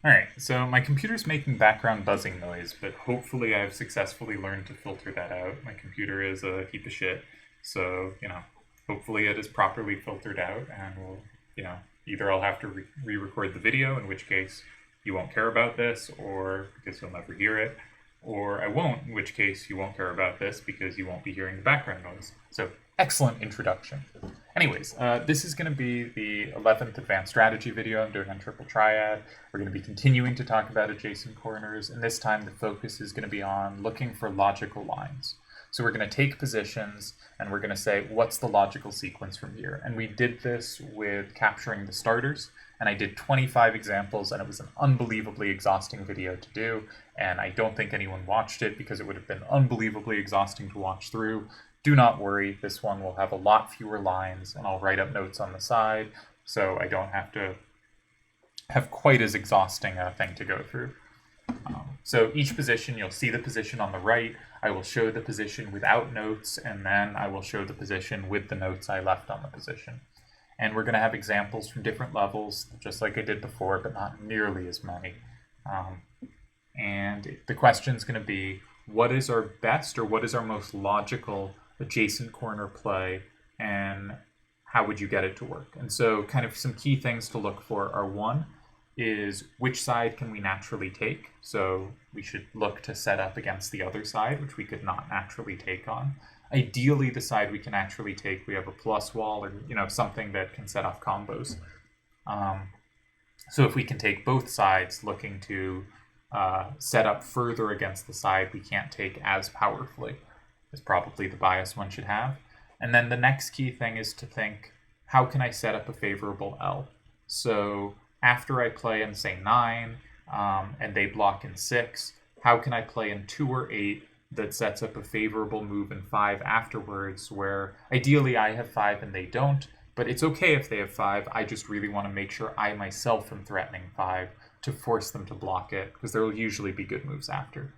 All right, so my computer's making background buzzing noise, but hopefully I've successfully learned to filter that out. My computer is a heap of shit, so, hopefully it is properly filtered out, and either I'll have to re-record the video, in which case you won't care about this, or because you'll never hear it, or I won't, in which case you won't care about this because you won't be hearing the background noise. So, excellent introduction. Anyways, this is going to be the 11th advanced strategy video I'm doing on Triple Triad. We're going to be continuing to talk about adjacent corners, and this time the focus is going to be on looking for logical lines. So we're going to take positions, and we're going to say, what's the logical sequence from here? And we did this with capturing the starters, and I did 25 examples, and it was an unbelievably exhausting video to do, and I don't think anyone watched it because it would have been unbelievably exhausting to watch through. Do not worry, this one will have a lot fewer lines, and I'll write up notes on the side, so I don't have to have quite as exhausting a thing to go through. So each position, you'll see the position on the right. I will show the position without notes, and then I will show the position with the notes I left on the position. And we're going to have examples from different levels, just like I did before, but not nearly as many. And the question is going to be, what is our best or what is our most logical adjacent corner play, and how would you get it to work? And so kind of some key things to look for are, one, is which side can we naturally take? So we should look to set up against the other side, which we could not naturally take on. Ideally, the side we can actually take, we have a plus wall or something that can set off combos. So if we can take both sides, looking to set up further against the side we can't take as powerfully, is probably the bias one should have. And then the next key thing is to think, how can I set up a favorable L? So after I play in, say, 9, and they block in 6, how can I play in 2 or 8 that sets up a favorable move in 5 afterwards, where ideally I have 5 and they don't, but it's okay if they have 5. I just really want to make sure I myself am threatening 5 to force them to block it, because there will usually be good moves after.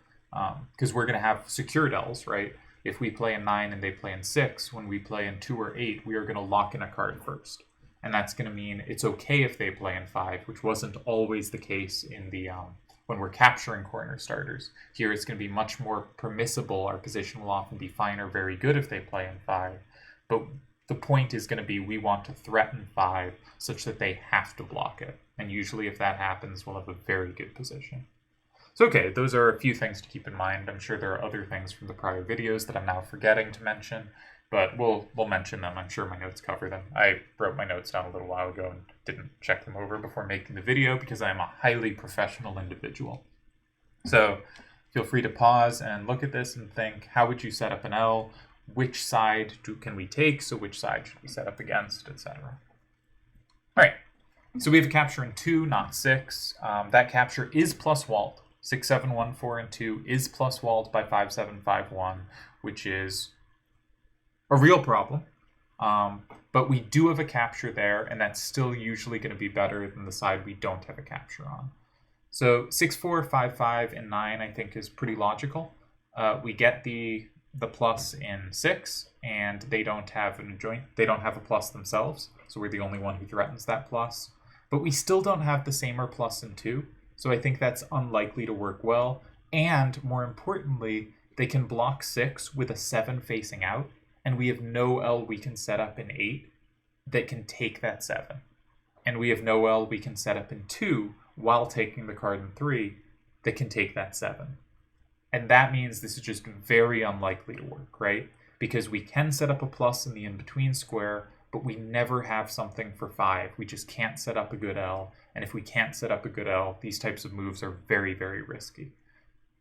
Because we're going to have secured Ls, right? If we play in 9 and they play in 6, when we play in 2 or 8, we are going to lock in a card first. And that's going to mean it's okay if they play in 5, which wasn't always the case in the when we're capturing corner starters. Here it's going to be much more permissible. Our position will often be fine or very good if they play in 5. But the point is going to be we want to threaten 5 such that they have to block it. And usually if that happens, we'll have a very good position. So okay, those are a few things to keep in mind. I'm sure there are other things from the prior videos that I'm now forgetting to mention, but we'll mention them. I'm sure my notes cover them. I wrote my notes down a little while ago and didn't check them over before making the video because I'm a highly professional individual. So feel free to pause and look at this and think, how would you set up an L? Which side can we take? So which side should we set up against, etc. All right, so we have a capture in 2, not 6. That capture is plus walled. 6, 7, 1, 4, and 2 is plus walled by 5, 7, 5, 1, which is a real problem. But we do have a capture there, and that's still usually going to be better than the side we don't have a capture on. So 6, 4, 5, 5, and 9, I think, is pretty logical. We get the plus in 6, and they don't have a plus themselves, so we're the only one who threatens that plus. But we still don't have the same or plus in 2, so I think that's unlikely to work well. And more importantly, they can block 6 with a 7 facing out, and we have no L we can set up in 8 that can take that 7. And we have no L we can set up in 2 while taking the card in 3 that can take that 7. And that means this is just very unlikely to work, right? Because we can set up a plus in the in-between square, but we never have something for 5. We just can't set up a good L. And if we can't set up a good L, these types of moves are very, very risky.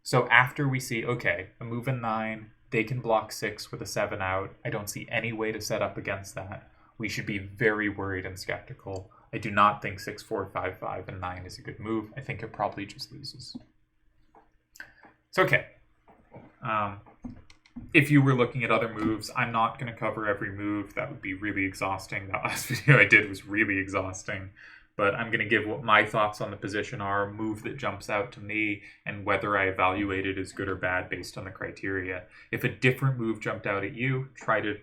So after we see, okay, a move in 9, they can block 6 with a 7 out. I don't see any way to set up against that. We should be very worried and skeptical. I do not think 6, 4, 5, 5, and 9 is a good move. I think it probably just loses. So, okay. If you were looking at other moves, I'm not going to cover every move. That would be really exhausting. That last video I did was really exhausting. But I'm going to give what my thoughts on the position are, a move that jumps out to me, and whether I evaluate it as good or bad based on the criteria. If a different move jumped out at you, try to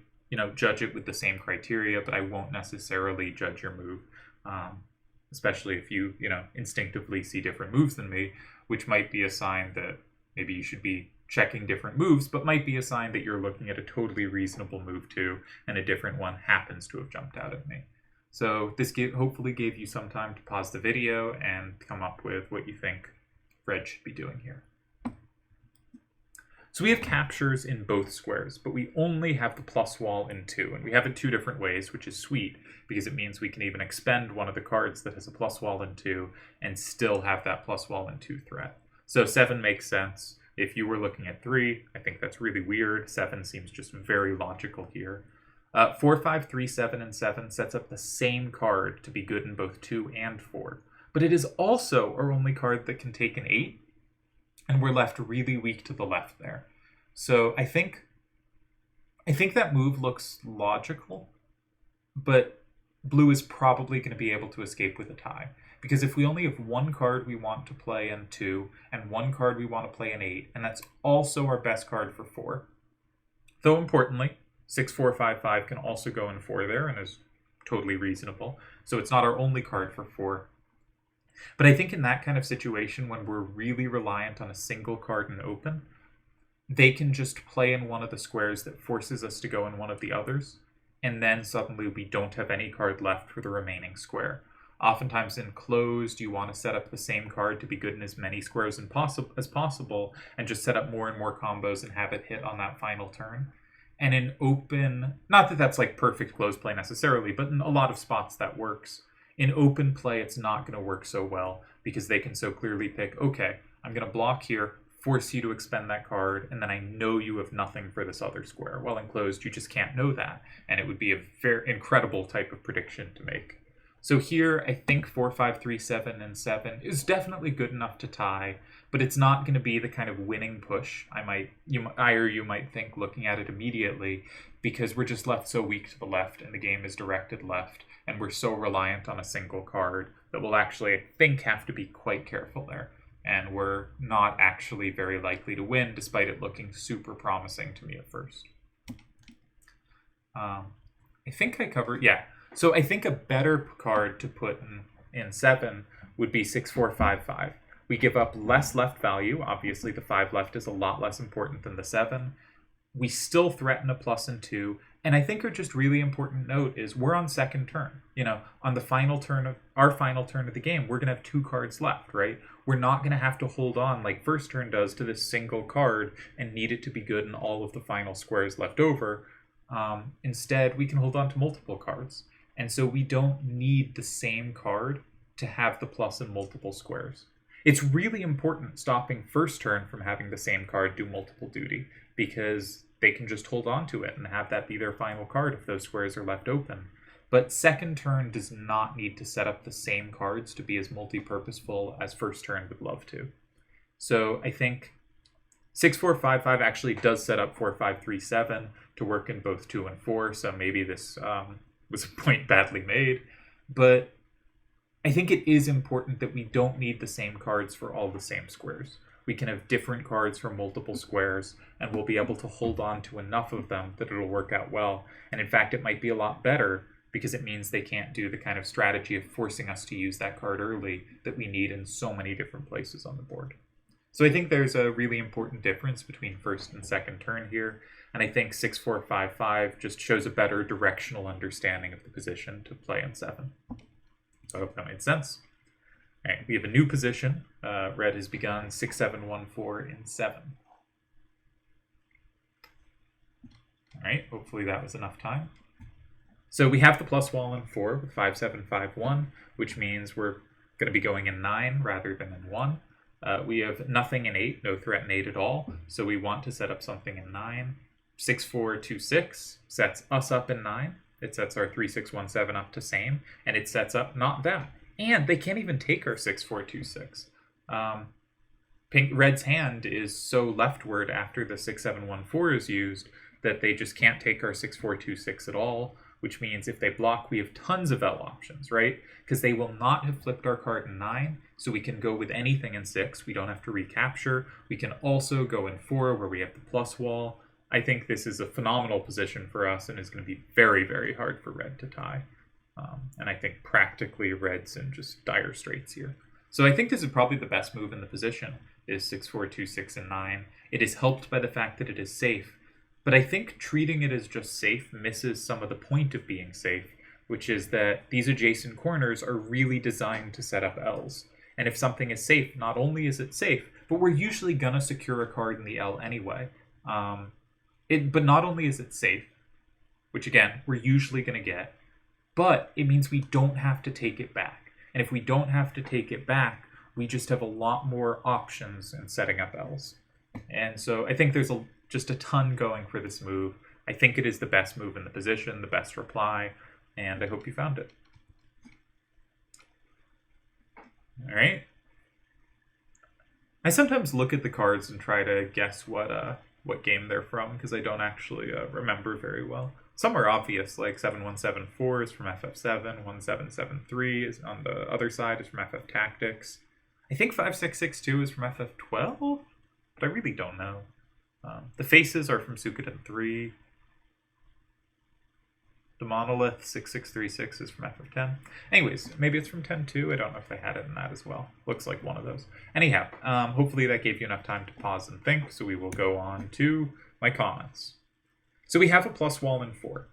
judge it with the same criteria, but I won't necessarily judge your move especially if you instinctively see different moves than me, which might be a sign that maybe you should be checking different moves, but might be a sign that you're looking at a totally reasonable move too, and a different one happens to have jumped out at me. So this hopefully gave you some time to pause the video and come up with what you think red should be doing here. So we have captures in both squares, but we only have the plus wall in 2, and we have it 2 different ways, which is sweet, because it means we can even expend one of the cards that has a plus wall in 2 and still have that plus wall in 2 threat. So 7 makes sense. If you were looking at 3, I think that's really weird. 7 seems just very logical here. 4, 5, 3, 7, and 7 sets up the same card to be good in both 2 and 4. But it is also our only card that can take an 8, and we're left really weak to the left there. So I think that move looks logical, but blue is probably going to be able to escape with a tie. Because if we only have one card we want to play in 2, and one card we want to play in 8, and that's also our best card for 4. Though importantly, 6, 4, 5, 5 can also go in 4 there, and is totally reasonable. So it's not our only card for 4. But I think in that kind of situation, when we're really reliant on a single card in open, they can just play in one of the squares that forces us to go in one of the others, and then suddenly we don't have any card left for the remaining square. Oftentimes in closed, you want to set up the same card to be good in as many squares as possible, and just set up more and more combos and have it hit on that final turn. And in open, not that that's like perfect closed play necessarily, but in a lot of spots that works. In open play, it's not going to work so well, because they can so clearly pick, okay, I'm going to block here, force you to expend that card, and then I know you have nothing for this other square. While in closed, you just can't know that, and it would be a very incredible type of prediction to make. So here, I think 4, 5, 3, 7, and 7 is definitely good enough to tie, but it's not going to be the kind of winning push you might think looking at it immediately, because we're just left so weak to the left, and the game is directed left, and we're so reliant on a single card that we'll actually, I think, have to be quite careful there. And we're not actually very likely to win, despite it looking super promising to me at first. I think I covered, yeah. So I think a better card to put in 7 would be 6, 4, 5, 5. We give up less left value. Obviously, the 5 left is a lot less important than the 7. We still threaten a plus in 2. And I think a just really important note is we're on second turn. On the final turn of our final turn of the game, we're going to have 2 cards left, right? We're not going to have to hold on like first turn does to this single card and need it to be good in all of the final squares left over. Instead, we can hold on to multiple cards. And so we don't need the same card to have the plus in multiple squares. It's really important stopping first turn from having the same card do multiple duty, because they can just hold on to it and have that be their final card if those squares are left open. But second turn does not need to set up the same cards to be as multi-purposeful as first turn would love to. So I think 6, 4, 5, 5 actually does set up 4, 5, 3, 7 to work in both 2 and 4, so maybe this was a point badly made. But I think it is important that we don't need the same cards for all the same squares. We can have different cards for multiple squares, and we'll be able to hold on to enough of them that it'll work out well. And in fact, it might be a lot better, because it means they can't do the kind of strategy of forcing us to use that card early that we need in so many different places on the board. So I think there's a really important difference between first and second turn here, and I think 6, 4, 5, 5 just shows a better directional understanding of the position to play in 7. So I hope that made sense. All right, we have a new position. Red has begun 6, 7, 1, 4 in 7. All right, hopefully that was enough time. So we have the plus wall in 4 with 5, 7, 5, 1, which means we're going to be going in 9 rather than in 1. We have nothing in 8, no threat in 8 at all, so we want to set up something in 9. 6, 4, 2, 6 sets us up in 9. It sets our 3, 6, 1, 7 up to same, and it sets up not them. And they can't even take our 6, 4, 2, 6. Red's hand is so leftward after the 6, 7, 1, 4 is used that they just can't take our 6, 4, 2, 6 at all, which means if they block, we have tons of L options, right? Because they will not have flipped our card in 9, so we can go with anything in 6. We don't have to recapture. We can also go in 4 where we have the plus wall. I think this is a phenomenal position for us and is going to be very, very hard for Red to tie. And I think practically red's in just dire straits here. So I think this is probably the best move in the position, is 6, 4, 2, 6, and 9. It is helped by the fact that it is safe, but I think treating it as just safe misses some of the point of being safe, which is that these adjacent corners are really designed to set up L's. And if something is safe, not only is it safe, but we're usually going to secure a card in the L anyway. But not only is it safe, which again, we're usually going to get, but it means we don't have to take it back. And if we don't have to take it back, we just have a lot more options in setting up L's. And so I think there's just a ton going for this move. I think it is the best move in the position, the best reply, and I hope you found it. All right. I sometimes look at the cards and try to guess what game they're from, because I don't actually remember very well. Some are obvious, like 7174 is from FF7, 1773 is on the other side is from FF Tactics. I think 5662 is from FF12, but I really don't know. The faces are from Suikoden 3. The monolith 6636 is from FF10. Anyways, maybe it's from 10-2. I don't know if they had it in that as well. Looks like one of those. Anyhow, hopefully that gave you enough time to pause and think, so we will go on to my comments. So we have a plus wall in 4.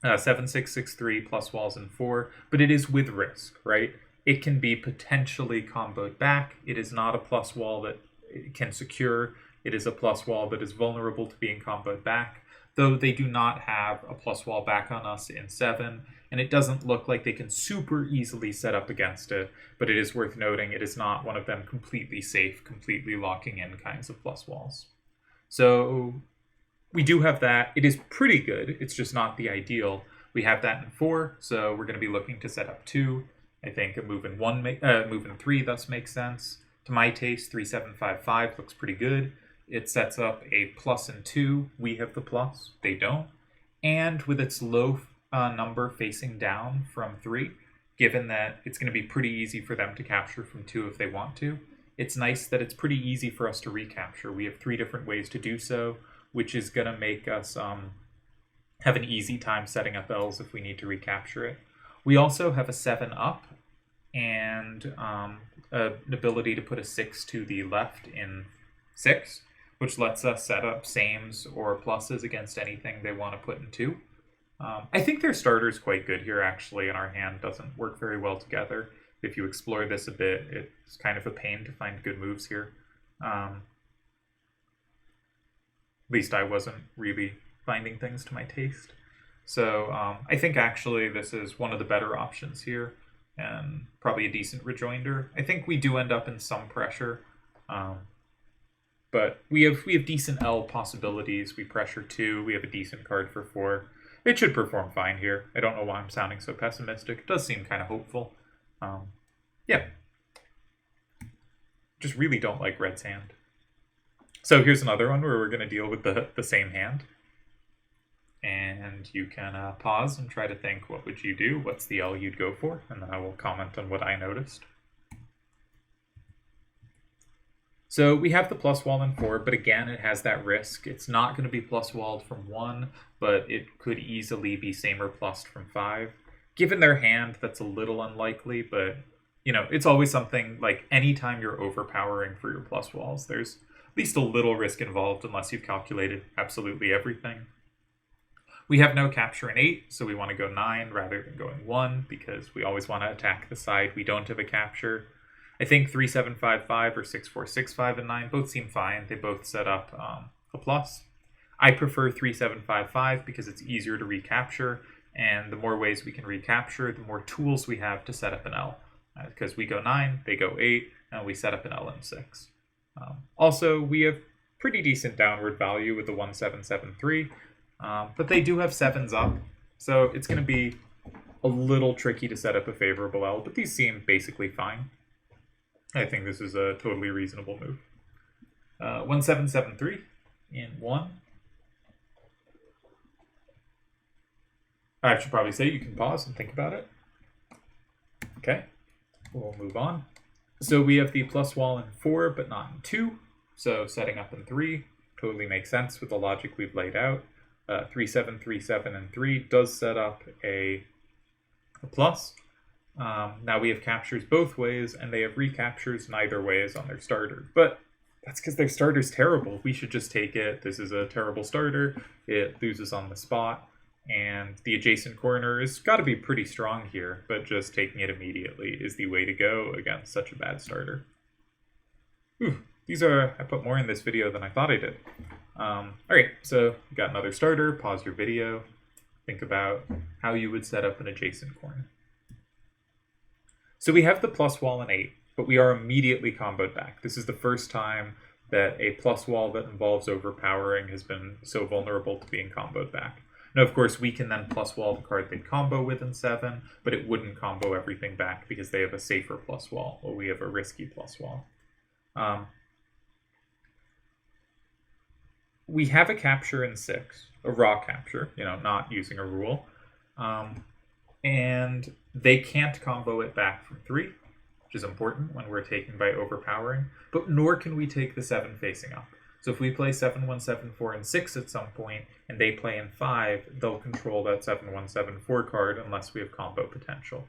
7663 plus walls in 4, but it is with risk, right? It can be potentially comboed back. It is not a plus wall that it can secure. It is a plus wall that is vulnerable to being comboed back, though they do not have a plus wall back on us in 7, and it doesn't look like they can super easily set up against it, but it is worth noting it is not one of them completely safe, completely locking in kinds of plus walls. So we do have that. It is pretty good. It's just not the ideal. We have that in 4, so we're going to be looking to set up 2. I think a move in 3 thus makes sense. To my taste, 3755 looks pretty good. It sets up a plus in 2. We have the plus. They don't. And with its low number facing down from 3, given that it's going to be pretty easy for them to capture from 2 if they want to, it's nice that it's pretty easy for us to recapture. We have 3 different ways to do so, which is going to make us have an easy time setting up L's if we need to recapture it. We also have a 7 up and an ability to put a 6 to the left in 6, which lets us set up sames or pluses against anything they want to put in 2. I think their starter is quite good here, actually, and our hand doesn't work very well together. If you explore this a bit, it's kind of a pain to find good moves here. At least I wasn't really finding things to my taste. So I think actually this is one of the better options here, and probably a decent rejoinder. I think we do end up in some pressure, but we have decent L possibilities. We pressure 2. We have a decent card for 4. It should perform fine here. I don't know why I'm sounding so pessimistic. It does seem kind of hopeful. Yeah. Just really don't like red's hand. So here's another one where we're going to deal with the same hand. And you can pause and try to think, what would you do? What's the L you'd go for? And then I will comment on what I noticed. So we have the plus wall in 4, but again, it has that risk. It's not going to be plus walled from 1, but it could easily be same or plussed from 5. Given their hand, that's a little unlikely, but you know, it's always something like anytime you're overpowering for your plus walls, there's at least a little risk involved unless you've calculated absolutely everything. We have no capture in 8, so we want to go 9 rather than going 1, because we always want to attack the side we don't have a capture. I think 3755 or 6465 and 9 both seem fine. They both set up a plus. I prefer 3755 because it's easier to recapture, and the more ways we can recapture, the more tools we have to set up an L. Because we go 9, they go 8, and we set up an L in 6. Also, we have pretty decent downward value with the 1773, but they do have 7s up, so it's going to be a little tricky to set up a favorable L, but these seem basically fine. I think this is a totally reasonable move. 1773 in 1. I should probably say you can pause and think about it. Okay, we'll move on. So we have the plus wall in 4, but not in 2. So setting up in 3 totally makes sense with the logic we've laid out. 3737 and 3 does set up a the plus. Now we have captures both ways, and they have recaptures neither ways on their starter. But that's because their starter's terrible. We should just take it. This is a terrible starter. It loses on the spot. And the adjacent corner has got to be pretty strong here, but just taking it immediately is the way to go against such a bad starter. Whew, I put more in this video than I thought I did. Alright, so you got another starter. Pause your video. Think about how you would set up an adjacent corner. So we have the plus wall in 8, but we are immediately comboed back. This is the first time that a plus wall that involves overpowering has been so vulnerable to being comboed back. Now, of course, we can then plus wall the card they'd combo with in 7, but it wouldn't combo everything back because they have a safer plus wall, while we have a risky plus wall. We have a capture in 6, a raw capture, not using a rule. And they can't combo it back from 3, which is important when we're taken by overpowering, but nor can we take the 7 facing up. So if we play 7, 1, 7, 4, and 6 at some point, and they play in 5, they'll control that 7, 1, 7, 4 card unless we have combo potential.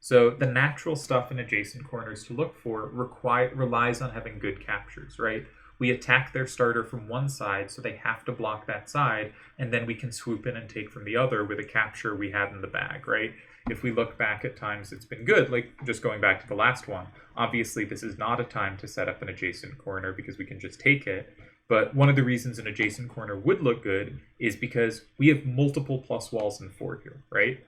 So the natural stuff in adjacent corners to look for relies on having good captures, right? We attack their starter from one side, so they have to block that side, and then we can swoop in and take from the other with a capture we had in the bag, right? If we look back at times it's been good, like just going back to the last one, obviously this is not a time to set up an adjacent corner because we can just take it, but one of the reasons an adjacent corner would look good is because we have multiple plus walls in 4 here, right?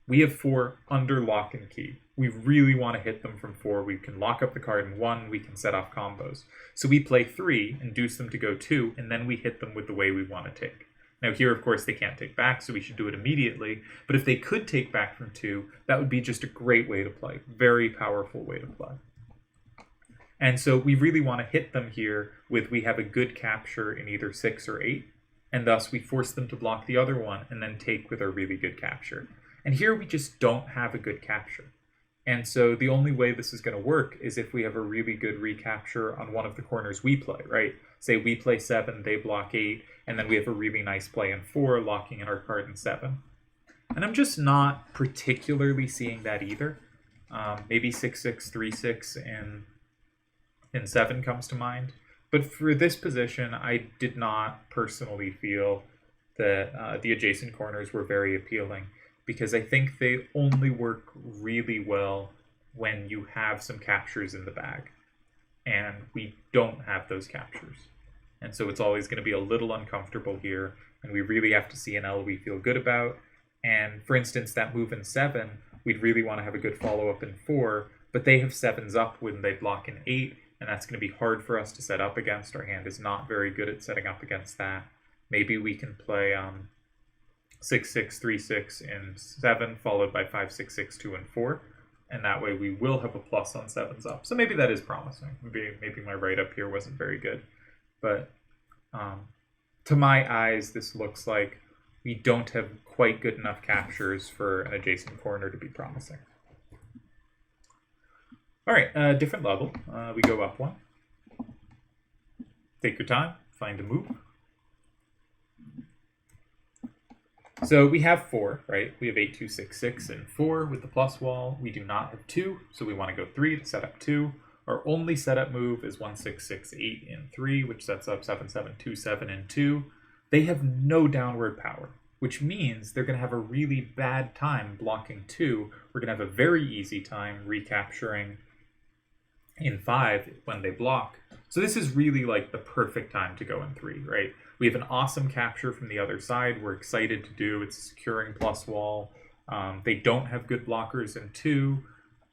We have 4 under lock and key. We really want to hit them from 4. We can lock up the card in 1, we can set off combos. So we play 3, induce them to go 2, and then we hit them with the way we want to take. Now here, of course, they can't take back, so we should do it immediately. But if they could take back from 2, that would be just a great way to play. Very powerful way to play. And so we really want to hit them here with we have a good capture in either 6 or 8, and thus we force them to block the other one and then take with a really good capture. And here we just don't have a good capture. And so the only way this is going to work is if we have a really good recapture on one of the corners we play, right? Say we play 7, they block 8, and then we have a really nice play in 4, locking in our card in 7. And I'm just not particularly seeing that either. Maybe 6-6, 3-6 in 7 comes to mind. But for this position, I did not personally feel that the adjacent corners were very appealing, because I think they only work really well when you have some captures in the bag. And we don't have those captures. And so it's always going to be a little uncomfortable here, and we really have to see an L we feel good about. And for instance, that move in 7, we'd really want to have a good follow-up in 4, but they have 7s up when they block in 8, and that's going to be hard for us to set up against. Our hand is not very good at setting up against that. Maybe we can play 6-6, 3-6 in 7, followed by 5-6, 6-2, and 4. And that way we will have a plus on 7s up. So maybe that is promising. Maybe my write-up here wasn't very good. But to my eyes, this looks like we don't have quite good enough captures for an adjacent corner to be promising. All right, different level. We go up 1. Take your time, find a move. So we have 4, right? We have 8, 2, 6, 6, and 4 with the plus wall. We do not have 2, so we want to go 3 to set up 2. Our only setup move is 1, 6, 6, 8, and 3, which sets up 7, 7, 2, 7, and 2. They have no downward power, which means they're going to have a really bad time blocking 2. We're going to have a very easy time recapturing in 5 when they block. So this is really like the perfect time to go in 3, right? We have an awesome capture from the other side. We're excited to do. It's a securing plus wall. They don't have good blockers in 2.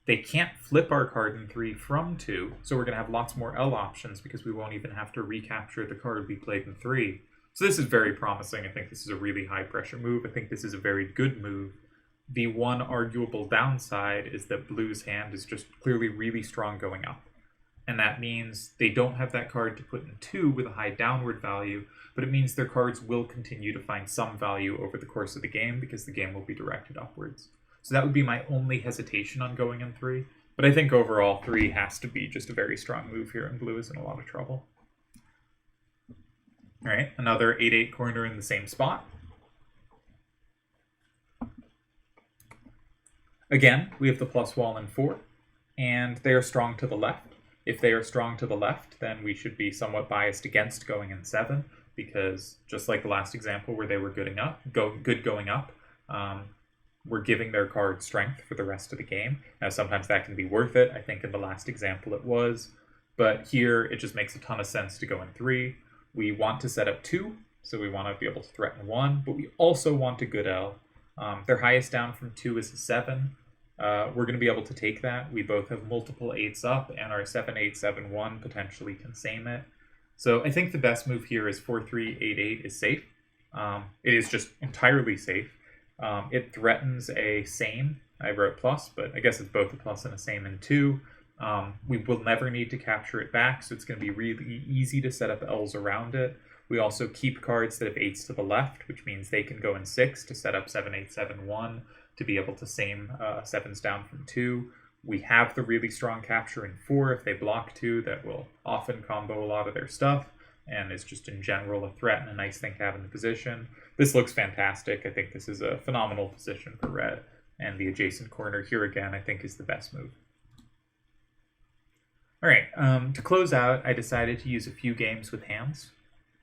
They can't flip our card in 3 from 2, so we're going to have lots more L options because we won't even have to recapture the card we played in 3. So this is very promising. I think this is a really high pressure move. I think this is a very good move. The one arguable downside is that Blue's hand is just clearly really strong going up. And that means they don't have that card to put in 2 with a high downward value, but it means their cards will continue to find some value over the course of the game because the game will be directed upwards. So that would be my only hesitation on going in 3. But I think overall 3 has to be just a very strong move here, and Blue is in a lot of trouble. All right, another 8-8 corner in the same spot. Again, we have the plus wall in 4, and they are strong to the left. If they are strong to the left, then we should be somewhat biased against going in 7, because just like the last example where they were good going up, we're giving their card strength for the rest of the game. Now, sometimes that can be worth it. I think in the last example it was. But here, it just makes a ton of sense to go in 3. We want to set up 2, so we want to be able to threaten 1, but we also want a good L. Their highest down from 2 is a 7. We're going to be able to take that. We both have multiple 8s up, and our 7-8, 7-1 potentially can same it. So I think the best move here is 4-3, 8-8 is safe. It is just entirely safe. It threatens a same. I wrote plus, but I guess it's both a plus and a same in 2. We will never need to capture it back, so it's going to be really easy to set up L's around it. We also keep cards that have 8s to the left, which means they can go in 6 to set up 7-8, 7-1 to be able to same 7s down from 2. We have the really strong capture in 4 if they block 2 that will often combo a lot of their stuff, and is just in general a threat and a nice thing to have in the position. This looks fantastic. I think this is a phenomenal position for red, and the adjacent corner here again I think is the best move. Alright, to close out, I decided to use a few games with hands,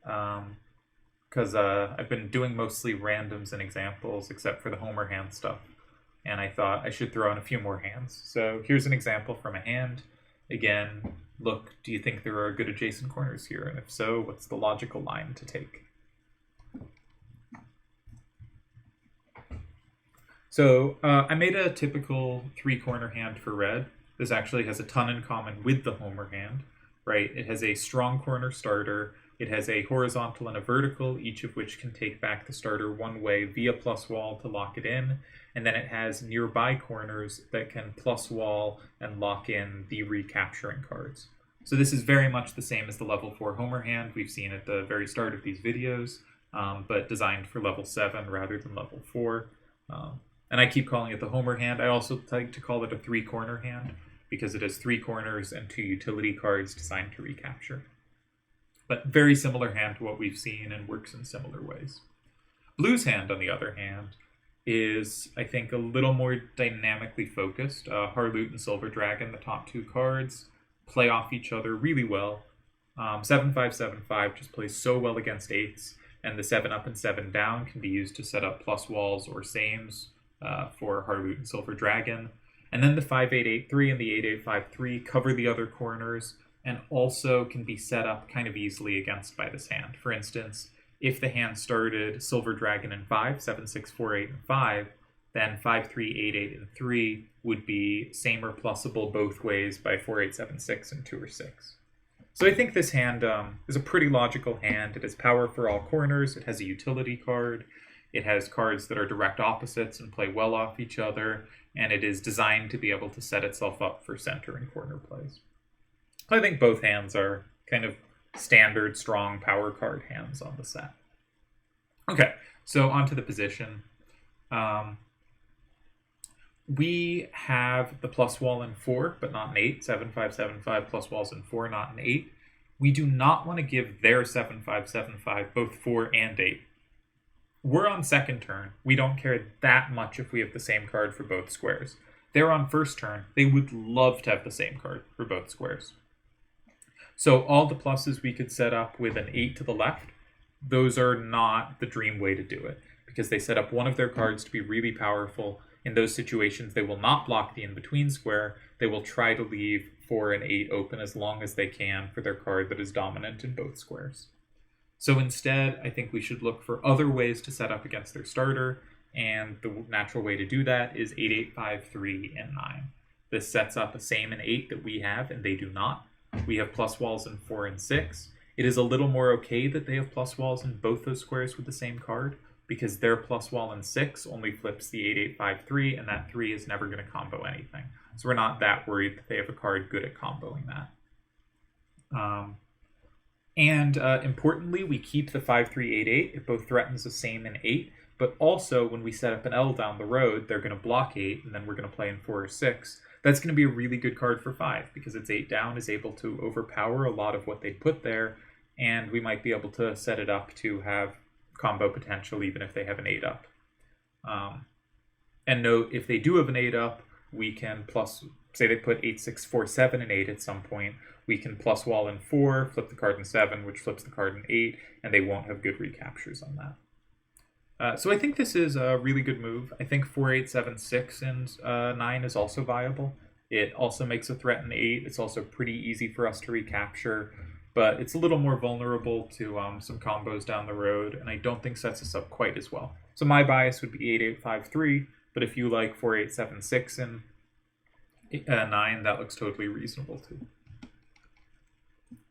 because I've been doing mostly randoms and examples except for the Homer hand stuff, and I thought I should throw in a few more hands. So here's an example from a hand. Again, look, do you think there are good adjacent corners here? And if so, what's the logical line to take? So I made a typical 3-corner hand for red. This actually has a ton in common with the Homer hand, right? It has a strong corner starter. It has a horizontal and a vertical, each of which can take back the starter one way via plus wall to lock it in. And then it has nearby corners that can plus wall and lock in the recapturing cards. So this is very much the same as the level 4 Homer hand we've seen at the very start of these videos, but designed for level 7 rather than level 4. And I keep calling it the Homer hand. I also like to call it a 3-corner hand because it has 3 corners and 2 utility cards designed to recapture. But very similar hand to what we've seen and works in similar ways. Blue's hand, on the other hand, is, I think, a little more dynamically focused. Harloot and Silver Dragon, the top 2 cards, play off each other really well. 7-5, 7-5 just plays so well against 8s, and the 7 up and 7 down can be used to set up plus walls or sames for Harloot and Silver Dragon. And then the 5-8, 8-3 and the 8-8, 5-3 cover the other corners and also can be set up kind of easily against by this hand. For instance, if the hand started Silver Dragon in 5, 7-6, 4-8, and 5, then 5-3, 8-8, and 3 would be same or plusable both ways by 4-8, 7-6, and 2 or 6. So I think this hand is a pretty logical hand. It has power for all corners. It has a utility card. It has cards that are direct opposites and play well off each other. And it is designed to be able to set itself up for center and corner plays. I think both hands are kind of standard, strong power card hands on the set. Okay, so onto the position. We have the plus wall in 4, but not in 8. 7-5, 7-5 plus walls in 4, not in 8. We do not want to give their 7-5, 7-5 both 4 and 8. We're on second turn. We don't care that much if we have the same card for both squares. They're on first turn. They would love to have the same card for both squares. So all the pluses we could set up with an 8 to the left, those are not the dream way to do it, because they set up one of their cards to be really powerful. In those situations, they will not block the in-between square. They will try to leave 4 and 8 open as long as they can for their card that is dominant in both squares. So instead, I think we should look for other ways to set up against their starter, and the natural way to do that is 8, 8, 5, 3, and 9. This sets up a same in 8 that we have, and they do not. We have plus walls in 4 and 6. It is a little more okay that they have plus walls in both those squares with the same card, because their plus wall in 6 only flips the 8, 8, 5, 3, and that 3 is never going to combo anything. So we're not that worried that they have a card good at comboing that. Importantly, we keep the 5, 3, 8, 8. It both threatens the same in 8, but also when we set up an L down the road, they're going to block 8, and then we're going to play in 4 or 6. That's going to be a really good card for 5, because its 8 down is able to overpower a lot of what they put there, and we might be able to set it up to have combo potential even if they have an 8 up. And note, if they do have an 8 up, we can plus, say they put 8, 6, 4, 7, and 8 at some point, we can plus wall in 4, flip the card in 7, which flips the card in 8, and they won't have good recaptures on that. So I think this is a really good move. I think 4, 8, 7, 6, and 9 is also viable. It also makes a threat in 8. It's also pretty easy for us to recapture, but it's a little more vulnerable to some combos down the road, and I don't think sets us up quite as well. So my bias would be 8, 8, 5, 3, but if you like 4, 8, 7, 6, and 9, that looks totally reasonable too.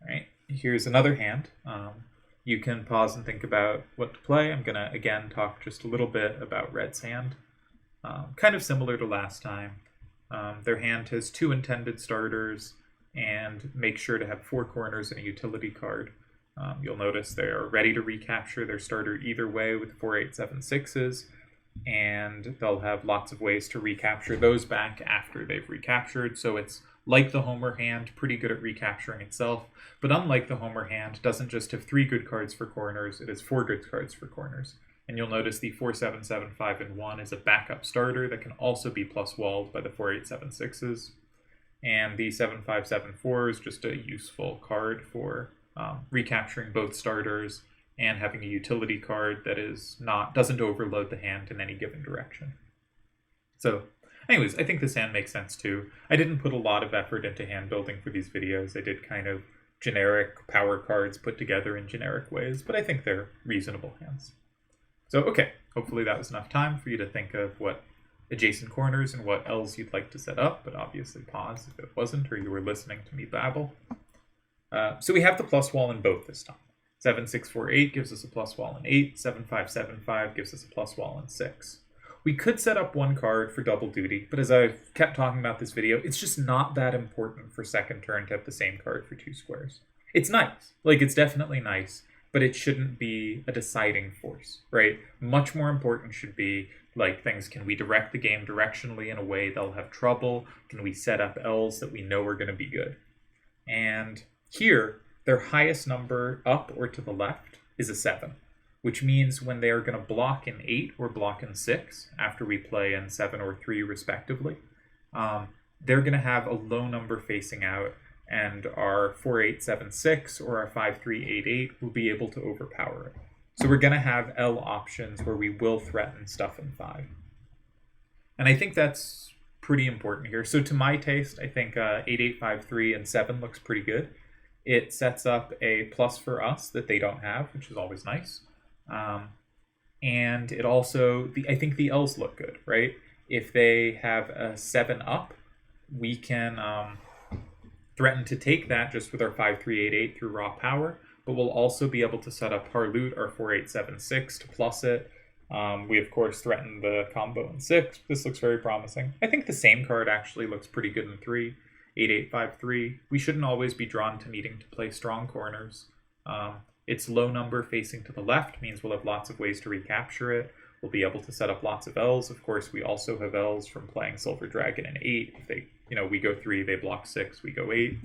All right, here's another hand. You can pause and think about what to play. I'm going to, again, talk just a little bit about Red's hand. Kind of similar to last time. Their hand has 2 intended starters, and make sure to have 4 corners and a utility card. You'll notice they are ready to recapture their starter either way with 4, 8, 7, 6s, and they'll have lots of ways to recapture those back after they've recaptured. So it's like the Homer hand, pretty good at recapturing itself, but unlike the Homer hand, doesn't just have 3 good cards for corners, it has 4 good cards for corners. And you'll notice the 4, 7, 7, 5, and 1 is a backup starter that can also be plus walled by the 4, 8, 7, 6s. And the 7, 5, 7, 4 is just a useful card for recapturing both starters and having a utility card that doesn't overload the hand in any given direction. So anyways, I think this hand makes sense too. I didn't put a lot of effort into hand building for these videos. I did kind of generic power cards put together in generic ways, but I think they're reasonable hands. So okay, hopefully that was enough time for you to think of what adjacent corners and what L's you'd like to set up, but obviously pause if it wasn't or you were listening to me babble. So we have the plus wall in both this time. 7, 6, 4, 8 gives us a plus wall in 8. 7, 5, 7, 5 gives us a plus wall in 6. We could set up 1 card for double duty, but as I've kept talking about this video, it's just not that important for second turn to have the same card for 2 squares. It's nice. Like, it's definitely nice, but it shouldn't be a deciding force, right? Much more important should be, like, things, can we direct the game directionally in a way they'll have trouble? Can we set up L's that we know are going to be good? And here, their highest number up or to the left is a 7, which means when they are going to block in 8 or block in 6, after we play in 7 or 3 respectively, they're going to have a low number facing out, and our 4, 8, 7, 6 or our 5, 3, 8, 8 will be able to overpower it. So we're going to have L options where we will threaten stuff in 5. And I think that's pretty important here. So to my taste, I think 8, 8, 5, 3, and 7 looks pretty good. It sets up a plus for us that they don't have, which is always nice. And it also, I think the L's look good, right? If they have a 7 up, we can threaten to take that just with our 5, 3, 8, 8 through raw power, but we'll also be able to set up Harloot, our 4, 8, 7, 6 to plus it. We, of course, threaten the combo in 6. This looks very promising. I think the same card actually looks pretty good in 3. 8, 8, 5, 3. We shouldn't always be drawn to needing to play strong corners. Its low number facing to the left means we'll have lots of ways to recapture it. We'll be able to set up lots of L's. Of course, we also have L's from playing Silver Dragon in 8. If they, we go 3, they block 6, we go 8.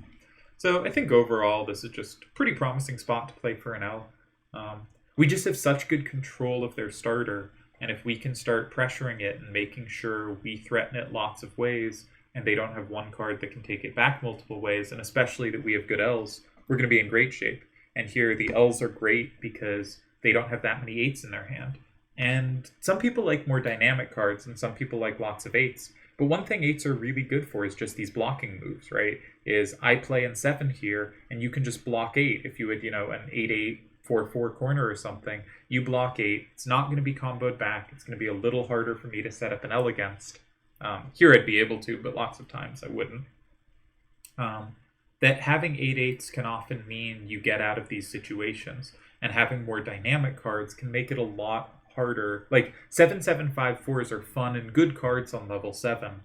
So I think overall, this is just a pretty promising spot to play for an L. We just have such good control of their starter, and if we can start pressuring it and making sure we threaten it lots of ways, and they don't have 1 card that can take it back multiple ways, and especially that we have good L's, we're going to be in great shape. And here the L's are great because they don't have that many 8s in their hand. And some people like more dynamic cards, and some people like lots of 8s. But one thing 8s are really good for is just these blocking moves, right? Is I play in 7 here, and you can just block 8. If you had, an 8, 8, 4, 4 corner or something, you block 8. It's not going to be comboed back. It's going to be a little harder for me to set up an L against. Here I'd be able to, but lots of times I wouldn't. That having 8, 8s can often mean you get out of these situations, and having more dynamic cards can make it a lot harder. Like 7, 7, 5, 4s are fun and good cards on level 7,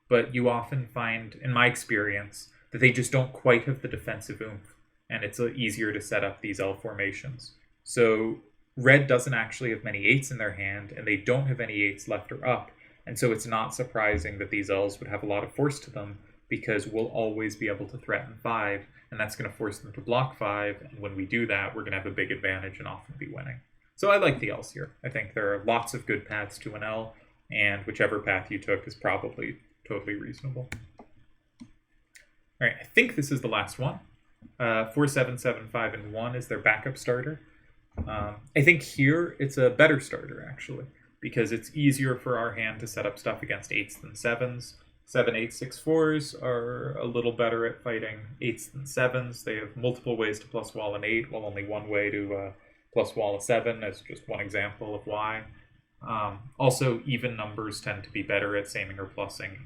but you often find, in my experience, that they just don't quite have the defensive oomph, and it's easier to set up these L formations. So Red doesn't actually have many 8s in their hand, and they don't have any 8s left or up, and so it's not surprising that these L's would have a lot of force to them, because we'll always be able to threaten 5, and that's going to force them to block 5, and when we do that, we're going to have a big advantage and often be winning. So I like the L's here. I think there are lots of good paths to an L. and whichever path you took is probably totally reasonable. All right, I think this is the last one. 4, 7, 7, 5, and 1 is their backup starter. I think here it's a better starter, actually, because it's easier for our hand to set up stuff against 8s than 7s. 7, 8, 6, 4s are a little better at fighting 8s than 7s. They have multiple ways to plus wall an 8, while only one way to plus wall a 7, as just one example of why. Also, even numbers tend to be better at saming or plussing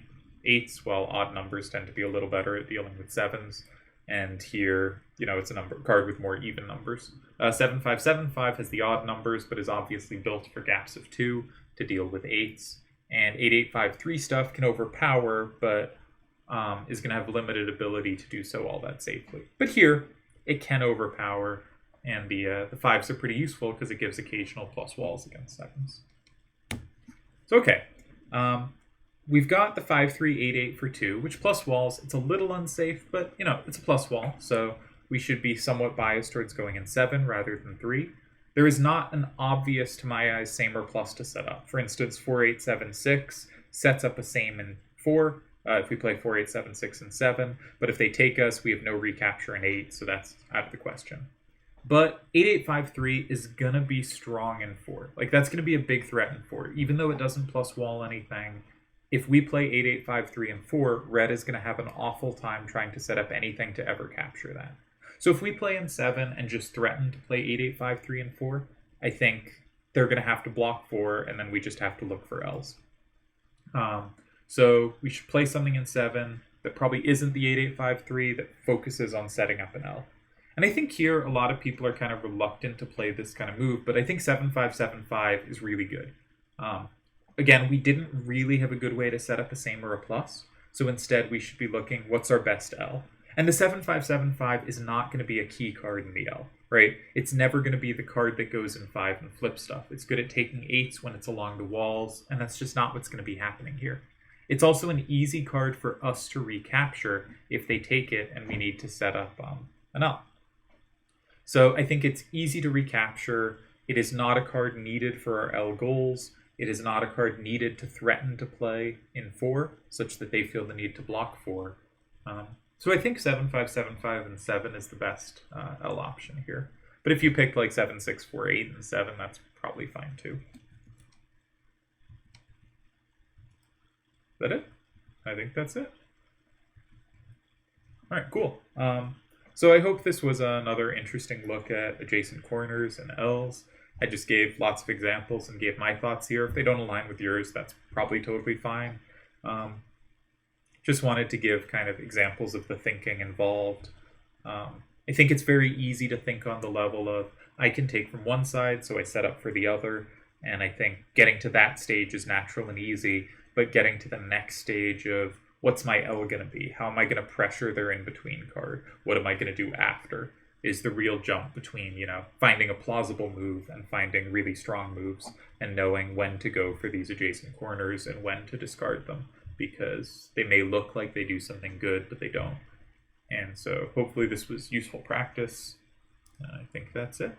8s, while odd numbers tend to be a little better at dealing with 7s. And here, it's a card with more even numbers. 7575 has the odd numbers, but is obviously built for gaps of 2 to deal with 8s. And 8853 stuff can overpower, but is going to have limited ability to do so all that safely. But here, it can overpower, and the 5s are pretty useful because it gives occasional plus walls against 7s. So okay, we've got the 5388 for 2, which plus walls, it's a little unsafe, but, it's a plus wall, so we should be somewhat biased towards going in 7 rather than 3. There is not an obvious, to my eyes, same or plus to set up. For instance, 4876 sets up a same in 4, if we play 4876 and 7, but if they take us, we have no recapture in 8, so that's out of the question. But 8853 is going to be strong in 4. Like, that's going to be a big threat in 4. Even though it doesn't plus wall anything, if we play 8853 and 4, red is going to have an awful time trying to set up anything to ever capture that. So if we play in 7 and just threaten to play 8853 and 4, I think they're going to have to block 4, and then we just have to look for L's. So we should play something in 7 that probably isn't the 8853 that focuses on setting up an L. And I think here a lot of people are kind of reluctant to play this kind of move, but I think 7575 is really good. Again, we didn't really have a good way to set up a same or a plus, so instead we should be looking, what's our best L? And the 7575 is not going to be a key card in the L, right? It's never going to be the card that goes in 5 and flip stuff. It's good at taking 8s when it's along the walls, and that's just not what's going to be happening here. It's also an easy card for us to recapture if they take it and we need to set up an L. So I think it's easy to recapture. It is not a card needed for our L goals. It is not a card needed to threaten to play in 4, such that they feel the need to block 4. So I think 7575 and 7 is the best L option here. But if you pick like 7, 6, 4, 8, and 7, that's probably fine too. Is that it? I think that's it. All right, cool. So I hope this was another interesting look at adjacent corners and L's. I just gave lots of examples and gave my thoughts here. If they don't align with yours, that's probably totally fine. Just wanted to give kind of examples of the thinking involved. I think it's very easy to think on the level of, I can take from one side, so I set up for the other. And I think getting to that stage is natural and easy, but getting to the next stage of, what's my L going to be? How am I going to pressure their in-between card? What am I going to do after? Is the real jump between, finding a plausible move and finding really strong moves and knowing when to go for these adjacent corners and when to discard them, because they may look like they do something good, but they don't. And so hopefully this was useful practice. I think that's it.